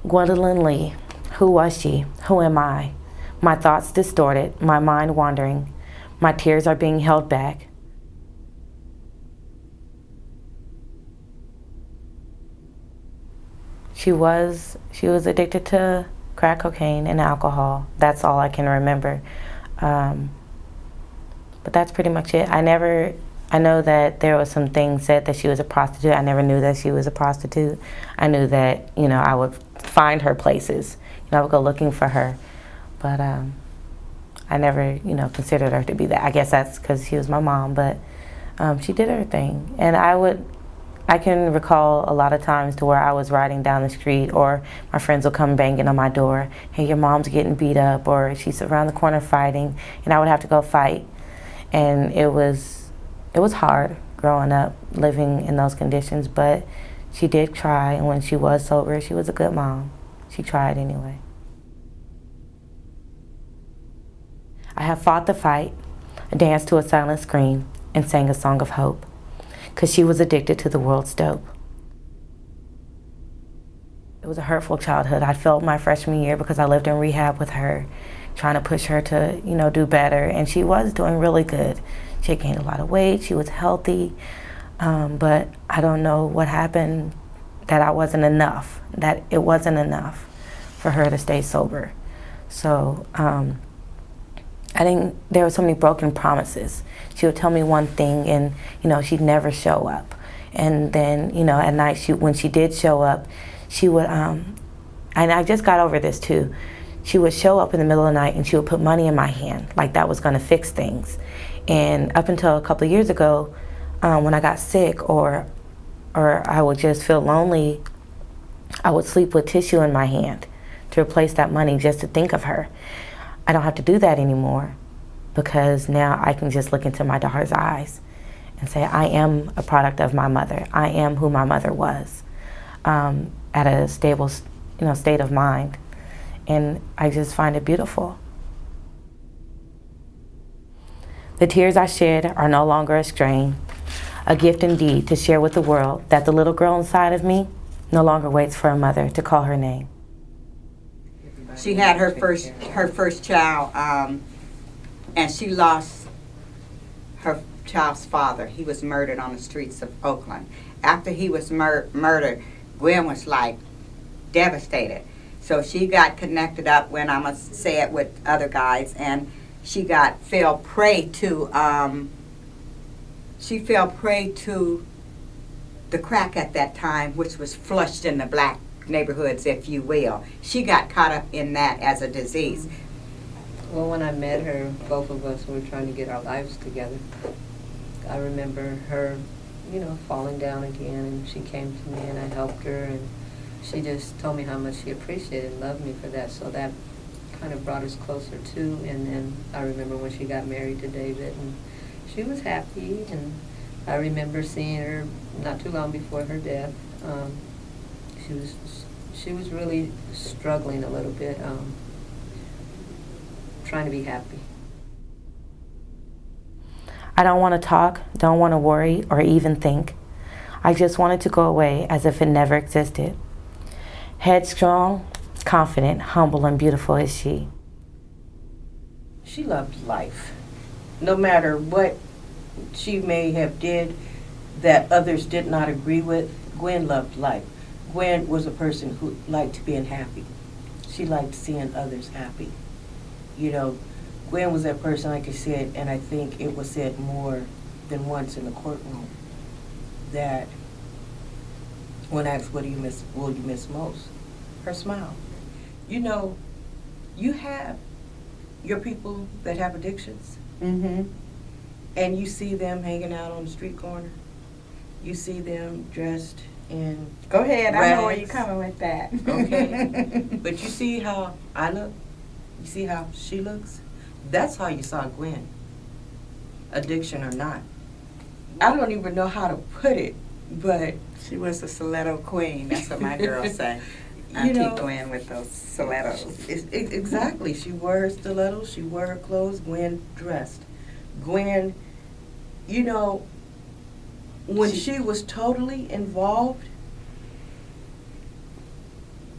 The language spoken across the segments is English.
Gwendolyn Lee. Who was she? Who am I? My thoughts distorted, my mind wandering. My tears are being held back. She was addicted to crack cocaine and alcohol. That's all I can remember. But that's pretty much it. I know that there was some things said that she was a prostitute. I never knew that she was a prostitute. I knew that, I would find her places. I would go looking for her. But I never, considered her to be that. I guess that's because she was my mom, but she did her thing. And I can recall a lot of times to where I was riding down the street, or my friends would come banging on my door, hey, your mom's getting beat up, or she's around the corner fighting, and I would have to go fight. And it was hard growing up, living in those conditions, but she did try, and when she was sober, she was a good mom. She tried anyway. I have fought the fight, danced to a silent scream, and sang a song of hope, 'cause she was addicted to the world's dope. It was a hurtful childhood. I failed my freshman year because I lived in rehab with her, trying to push her to, do better, and she was doing really good. She had gained a lot of weight, she was healthy, but I don't know what happened, that it wasn't enough for her to stay sober. So, there were so many broken promises. She would tell me one thing and, she'd never show up. And then, at night, when she did show up, she would, and I just got over this too, she would show up in the middle of the night and she would put money in my hand, like that was gonna fix things. And up until a couple of years ago, when I got sick or I would just feel lonely, I would sleep with tissue in my hand to replace that money just to think of her. I don't have to do that anymore because now I can just look into my daughter's eyes and say, I am a product of my mother. I am who my mother was, at a stable, state of mind. And I just find it beautiful. The tears I shed are no longer a strain, a gift indeed to share with the world that the little girl inside of me no longer waits for a mother to call her name. She had her first child, and she lost her child's father. He was murdered on the streets of Oakland. After he was murdered, Gwen was like devastated. So she got connected up, when I must say it, with other guys, and she fell prey to the crack at that time, which was flushed in the black neighborhoods, if you will. She got caught up in that as a disease. Well, when I met her, both of us were trying to get our lives together. I remember her, falling down again, and she came to me and I helped her, and she just told me how much she appreciated and loved me for that, so that kind of brought us closer too. And then I remember when she got married to David, and she was happy, and I remember seeing her not too long before her death. She was really struggling a little bit, trying to be happy. I don't want to talk, don't want to worry or even think. I just wanted to go away as if it never existed. Headstrong, confident, humble, and beautiful is she. She loved life. No matter what she may have did that others did not agree with, Gwen loved life. Gwen was a person who liked being happy. She liked seeing others happy. Gwen was that person, like I said, and I think it was said more than once in the courtroom, that when asked, what do you miss most? Her smile. You have your people that have addictions, and you see them hanging out on the street corner. You see them dressed in Go ahead, rags. I know where you're coming with that. Okay. But you see how I look? You see how she looks? That's how you saw Gwen, addiction or not. I don't even know how to put it, but She was a stiletto queen, that's what my girls say. Auntie Gwen with those stilettos. Exactly. She wore her stilettos, she wore her clothes, Gwen dressed. Gwen, when she was totally involved,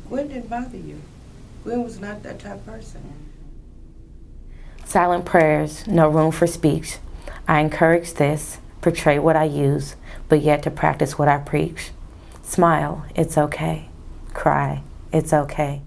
Gwen didn't bother you. Gwen was not that type of person. Silent prayers, no room for speech. I encourage this, portray what I use, but yet to practice what I preach. Smile, it's okay. Cry, it's okay.